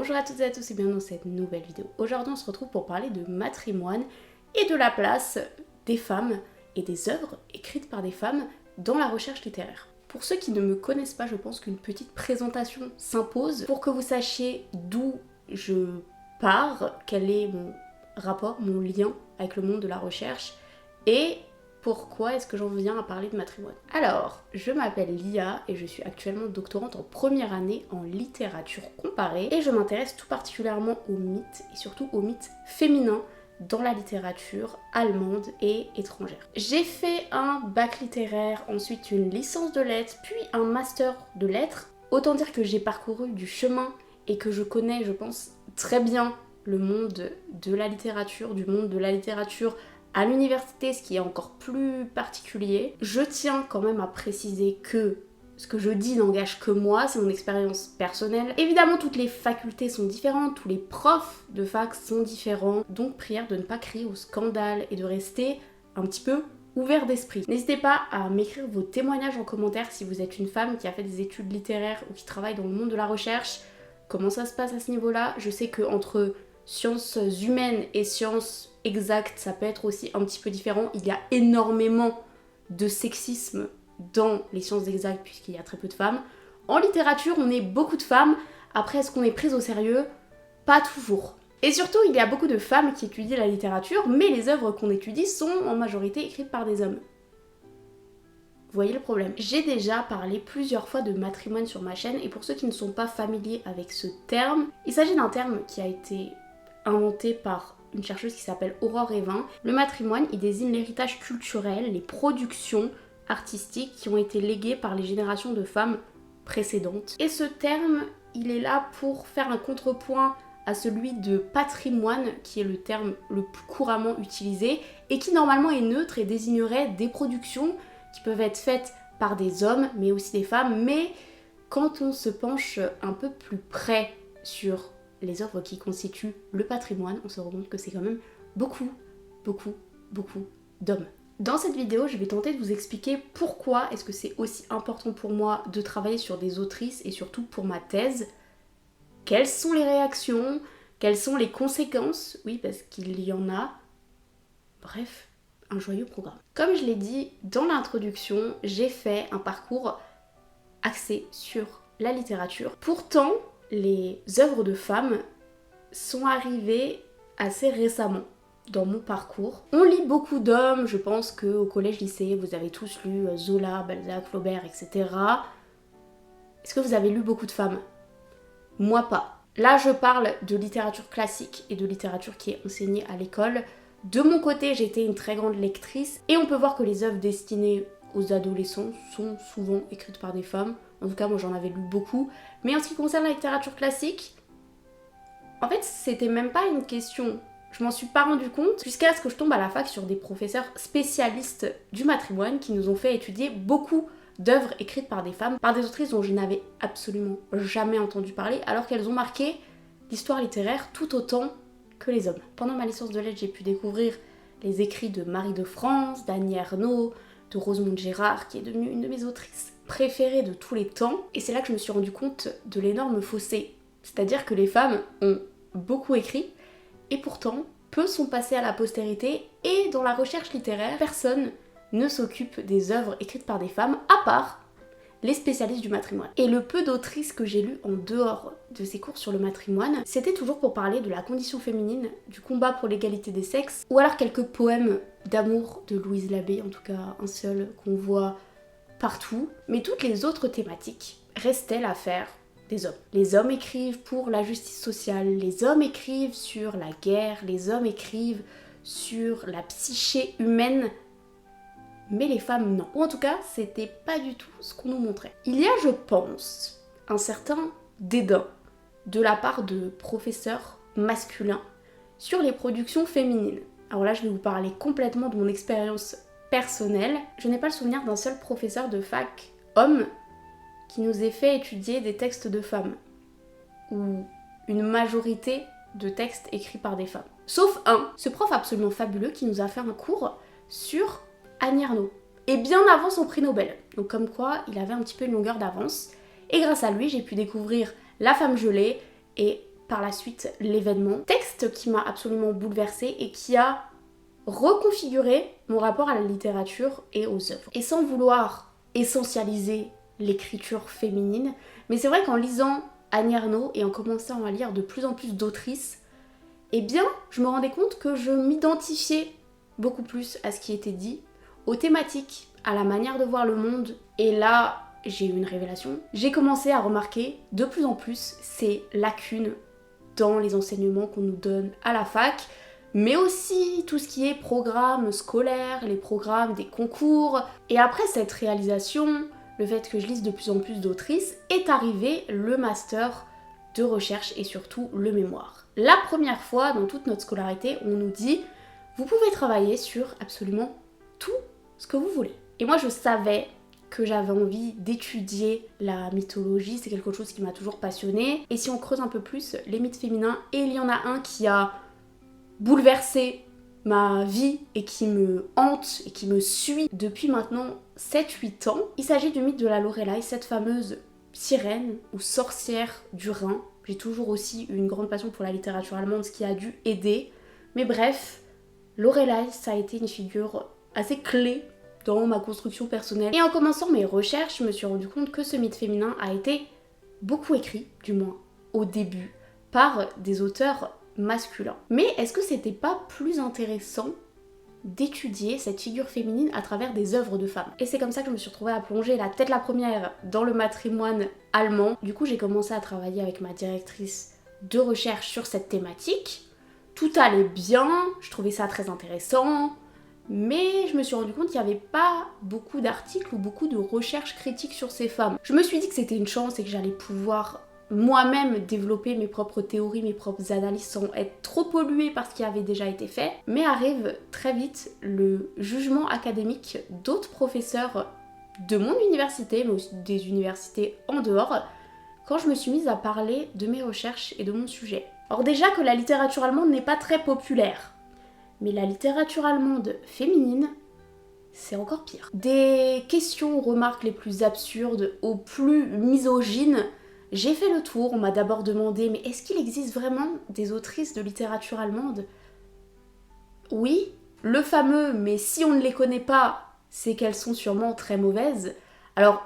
Bonjour à toutes et à tous et bienvenue dans cette nouvelle vidéo. Aujourd'hui on se retrouve pour parler de matrimoine et de la place des femmes et des œuvres écrites par des femmes dans la recherche littéraire. Pour ceux qui ne me connaissent pas, je pense qu'une petite présentation s'impose pour que vous sachiez d'où je pars, quel est mon rapport, mon lien avec le monde de la recherche et pourquoi est-ce que j'en viens à parler de matrimoine. Alors, je m'appelle Lia et je suis actuellement doctorante en première année en littérature comparée et je m'intéresse tout particulièrement aux mythes et surtout aux mythes féminins dans la littérature allemande et étrangère. J'ai fait un bac littéraire, ensuite une licence de lettres, puis un master de lettres. Autant dire que j'ai parcouru du chemin et que je connais, je pense, très bien le monde de la littérature, du monde de la littérature à l'université, ce qui est encore plus particulier. Je tiens quand même à préciser que ce que je dis n'engage que moi, c'est mon expérience personnelle. Évidemment, toutes les facultés sont différentes, tous les profs de fac sont différents, donc prière de ne pas crier au scandale et de rester un petit peu ouvert d'esprit. N'hésitez pas à m'écrire vos témoignages en commentaire si vous êtes une femme qui a fait des études littéraires ou qui travaille dans le monde de la recherche. Comment ça se passe à ce niveau-là? Je sais qu'entre sciences humaines et sciences exactes, ça peut être aussi un petit peu différent. Il y a énormément de sexisme dans les sciences exactes puisqu'il y a très peu de femmes. En littérature, on est beaucoup de femmes. Après, est-ce qu'on est prise au sérieux? Pas toujours. Et surtout, il y a beaucoup de femmes qui étudient la littérature, mais les œuvres qu'on étudie sont en majorité écrites par des hommes. Vous voyez le problème. J'ai déjà parlé plusieurs fois de matrimoine sur ma chaîne, et pour ceux qui ne sont pas familiers avec ce terme, il s'agit d'un terme qui a été inventé par une chercheuse qui s'appelle Aurore Evin. Le matrimoine, il désigne l'héritage culturel, les productions artistiques qui ont été léguées par les générations de femmes précédentes. Et ce terme, il est là pour faire un contrepoint à celui de patrimoine, qui est le terme le plus couramment utilisé, et qui normalement est neutre et désignerait des productions qui peuvent être faites par des hommes, mais aussi des femmes. Mais quand on se penche un peu plus près sur les œuvres qui constituent le patrimoine, on se rend compte que c'est quand même beaucoup d'hommes. Dans cette vidéo, je vais tenter de vous expliquer pourquoi est-ce que c'est aussi important pour moi de travailler sur des autrices et surtout pour ma thèse. Quelles sont les réactions? Quelles sont les conséquences? Oui, parce qu'il y en a. Bref, un joyeux programme. Comme je l'ai dit dans l'introduction, j'ai fait un parcours axé sur la littérature. Pourtant, les œuvres de femmes sont arrivées assez récemment dans mon parcours. On lit beaucoup d'hommes, je pense qu'au collège-lycée, vous avez tous lu Zola, Balzac, Flaubert, etc. Est-ce que vous avez lu beaucoup de femmes? Moi pas. Là, je parle de littérature classique et de littérature qui est enseignée à l'école. De mon côté, j'ai été une très grande lectrice et on peut voir que les œuvres destinées aux adolescents sont souvent écrites par des femmes. En tout cas, moi j'en avais lu beaucoup. Mais en ce qui concerne la littérature classique, en fait, c'était même pas une question. Je m'en suis pas rendu compte jusqu'à ce que je tombe à la fac sur des professeurs spécialistes du matrimoine qui nous ont fait étudier beaucoup d'œuvres écrites par des femmes, par des autrices dont je n'avais absolument jamais entendu parler, alors qu'elles ont marqué l'histoire littéraire tout autant que les hommes. Pendant ma licence de lettres, j'ai pu découvrir les écrits de Marie de France, d'Annie Ernaux, de Rosemonde Gérard, qui est devenue une de mes autrices préférée de tous les temps. Et c'est là que je me suis rendu compte de l'énorme fossé. C'est-à-dire que les femmes ont beaucoup écrit, et pourtant, peu sont passées à la postérité, et dans la recherche littéraire, personne ne s'occupe des œuvres écrites par des femmes, à part les spécialistes du matrimoine. Et le peu d'autrices que j'ai lues en dehors de ces cours sur le matrimoine, c'était toujours pour parler de la condition féminine, du combat pour l'égalité des sexes, ou alors quelques poèmes d'amour de Louise Labbé, en tout cas un seul qu'on voit partout. Mais toutes les autres thématiques restaient l'affaire des hommes. Les hommes écrivent pour la justice sociale, les hommes écrivent sur la guerre, les hommes écrivent sur la psyché humaine, mais les femmes non. Ou en tout cas, c'était pas du tout ce qu'on nous montrait. Il y a, je pense, un certain dédain de la part de professeurs masculins sur les productions féminines. Alors là, je vais vous parler complètement de mon expérience personnelle. Je n'ai pas le souvenir d'un seul professeur de fac homme qui nous ait fait étudier des textes de femmes, ou une majorité de textes écrits par des femmes. Sauf un, ce prof absolument fabuleux qui nous a fait un cours sur Annie Ernaux, et bien avant son prix Nobel. Donc comme quoi, il avait un petit peu une longueur d'avance. Et grâce à lui, j'ai pu découvrir La femme gelée et par la suite l'événement. Texte qui m'a absolument bouleversée et qui a reconfiguré mon rapport à la littérature et aux œuvres. Et sans vouloir essentialiser l'écriture féminine, mais c'est vrai qu'en lisant Annie Ernaux et en commençant à lire de plus en plus d'autrices, eh bien, je me rendais compte que je m'identifiais beaucoup plus à ce qui était dit, aux thématiques, à la manière de voir le monde. Et là, j'ai eu une révélation. J'ai commencé à remarquer de plus en plus ces lacunes dans les enseignements qu'on nous donne à la fac, mais aussi tout ce qui est programme scolaire, les programmes des concours. Et après cette réalisation, le fait que je lise de plus en plus d'autrices, est arrivé le master de recherche et surtout le mémoire. La première fois dans toute notre scolarité, on nous dit « Vous pouvez travailler sur absolument tout ce que vous voulez ». Et moi je savais que j'avais envie d'étudier la mythologie, c'est quelque chose qui m'a toujours passionnée. Et si on creuse un peu plus, les mythes féminins, et il y en a un qui a bouleversé ma vie et qui me hante et qui me suit depuis maintenant 7-8 ans. Il s'agit du mythe de la Lorelai, cette fameuse sirène ou sorcière du Rhin. J'ai toujours aussi eu une grande passion pour la littérature allemande, ce qui a dû aider. Mais bref, Lorelai, ça a été une figure assez clé dans ma construction personnelle. Et en commençant mes recherches, je me suis rendu compte que ce mythe féminin a été beaucoup écrit, du moins au début, par des auteurs masculins. Mais est-ce que c'était pas plus intéressant d'étudier cette figure féminine à travers des œuvres de femmes? Et c'est comme ça que je me suis retrouvée à plonger la tête la première dans le matrimoine allemand. Du coup, j'ai commencé à travailler avec ma directrice de recherche sur cette thématique. Tout allait bien, je trouvais ça très intéressant, mais je me suis rendu compte qu'il n'y avait pas beaucoup d'articles ou beaucoup de recherches critiques sur ces femmes. Je me suis dit que c'était une chance et que j'allais pouvoir moi-même développer mes propres théories, mes propres analyses sans être trop polluée par ce qui avait déjà été fait. Mais arrive très vite le jugement académique d'autres professeurs de mon université, mais aussi des universités en dehors, quand je me suis mise à parler de mes recherches et de mon sujet. Or déjà que la littérature allemande n'est pas très populaire, mais la littérature allemande féminine, c'est encore pire. Des questions, remarques les plus absurdes aux plus misogynes. J'ai fait le tour, on m'a d'abord demandé, mais est-ce qu'il existe vraiment des autrices de littérature allemande? Oui, le fameux, mais si on ne les connaît pas, c'est qu'elles sont sûrement très mauvaises. Alors,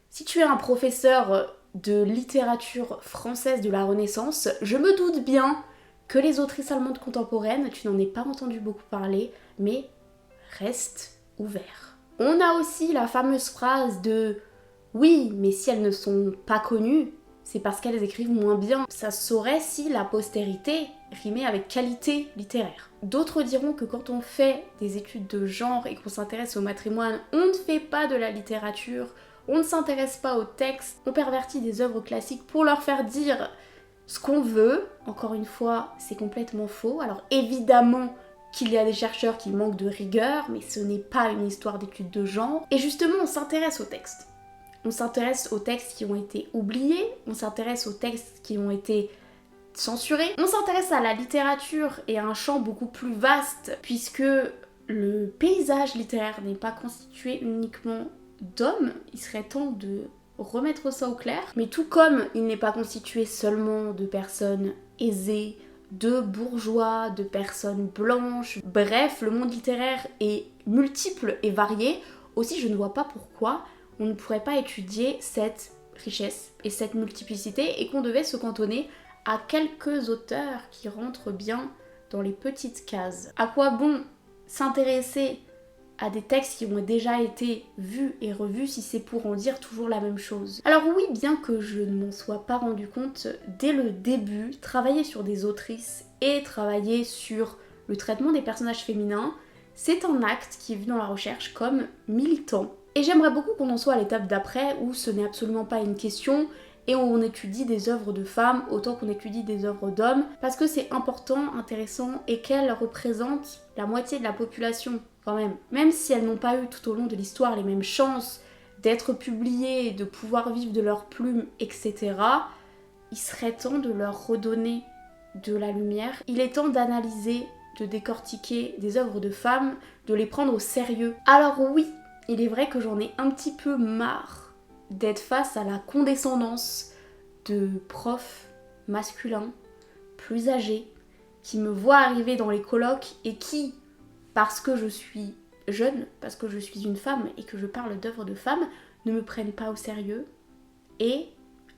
si tu es un professeur de littérature française de la Renaissance, je me doute bien que les autrices allemandes contemporaines, tu n'en ai pas entendu beaucoup parler, mais reste ouvert. On a aussi la fameuse phrase de « oui, mais si elles ne sont pas connues, c'est parce qu'elles écrivent moins bien. » Ça se saurait si la postérité rimait avec qualité littéraire. D'autres diront que quand on fait des études de genre et qu'on s'intéresse au matrimoine, on ne fait pas de la littérature, on ne s'intéresse pas aux textes, on pervertit des œuvres classiques pour leur faire dire ce qu'on veut. Encore une fois, c'est complètement faux. Alors évidemment qu'il y a des chercheurs qui manquent de rigueur, mais ce n'est pas une histoire d'études de genre. Et justement, on s'intéresse aux textes. On s'intéresse aux textes qui ont été oubliés, on s'intéresse aux textes qui ont été censurés, on s'intéresse à la littérature et à un champ beaucoup plus vaste, puisque le paysage littéraire n'est pas constitué uniquement d'hommes. Il serait temps de remettre ça au clair. Mais tout comme il n'est pas constitué seulement de personnes aisées, de bourgeois, de personnes blanches, bref, le monde littéraire est multiple et varié. Aussi, je ne vois pas pourquoi on ne pourrait pas étudier cette richesse et cette multiplicité et qu'on devait se cantonner à quelques auteurs qui rentrent bien dans les petites cases. À quoi bon s'intéresser à des textes qui ont déjà été vus et revus si c'est pour en dire toujours la même chose? Alors oui, bien que je ne m'en sois pas rendu compte dès le début, travailler sur des autrices et travailler sur le traitement des personnages féminins, c'est un acte qui est vu dans la recherche comme militant. Et j'aimerais beaucoup qu'on en soit à l'étape d'après où ce n'est absolument pas une question et où on étudie des œuvres de femmes autant qu'on étudie des œuvres d'hommes, parce que c'est important, intéressant et qu'elles représentent la moitié de la population quand même. Même si elles n'ont pas eu tout au long de l'histoire les mêmes chances d'être publiées, de pouvoir vivre de leurs plumes, etc., il serait temps de leur redonner de la lumière. Il est temps d'analyser, de décortiquer des œuvres de femmes, de les prendre au sérieux. Alors oui, il est vrai que j'en ai un petit peu marre d'être face à la condescendance de profs masculins plus âgées, qui me voient arriver dans les colloques et qui, parce que je suis jeune, parce que je suis une femme et que je parle d'œuvres de femmes, ne me prennent pas au sérieux et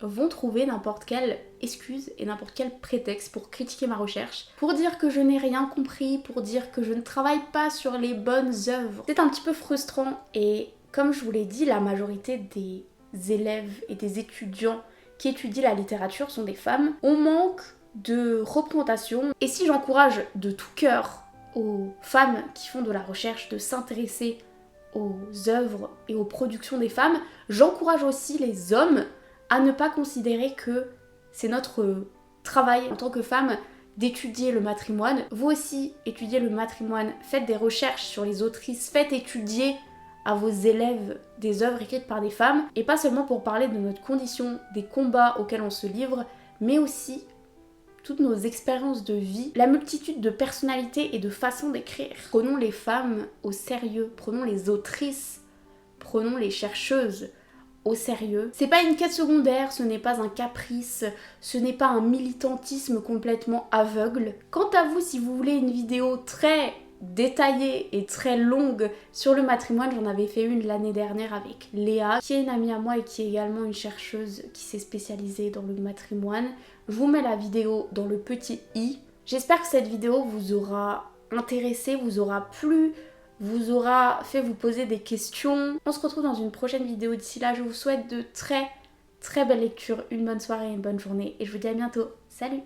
vont trouver n'importe quelle excuse et n'importe quel prétexte pour critiquer ma recherche, pour dire que je n'ai rien compris, pour dire que je ne travaille pas sur les bonnes œuvres. C'est un petit peu frustrant et comme je vous l'ai dit, la majorité des élèves et des étudiants qui étudient la littérature sont des femmes. On manque de représentation et si j'encourage de tout cœur aux femmes qui font de la recherche de s'intéresser aux œuvres et aux productions des femmes, j'encourage aussi les hommes à ne pas considérer que c'est notre travail en tant que femme d'étudier le matrimoine. Vous aussi, étudiez le matrimoine, faites des recherches sur les autrices, faites étudier à vos élèves des œuvres écrites par des femmes, et pas seulement pour parler de notre condition, des combats auxquels on se livre, mais aussi toutes nos expériences de vie, la multitude de personnalités et de façons d'écrire. Prenons les femmes au sérieux, prenons les autrices, prenons les chercheuses au sérieux. C'est pas une quête secondaire, ce n'est pas un caprice, ce n'est pas un militantisme complètement aveugle. Quant à vous, si vous voulez une vidéo très détaillée et très longue sur le matrimoine, j'en avais fait une l'année dernière avec Léa, qui est une amie à moi et qui est également une chercheuse qui s'est spécialisée dans le matrimoine. Je vous mets la vidéo dans le petit i. J'espère que cette vidéo vous aura intéressé, vous aura plu, vous aura fait vous poser des questions. On se retrouve dans une prochaine vidéo. D'ici là, je vous souhaite de très belles lectures, une bonne soirée, une bonne journée et je vous dis à bientôt. Salut!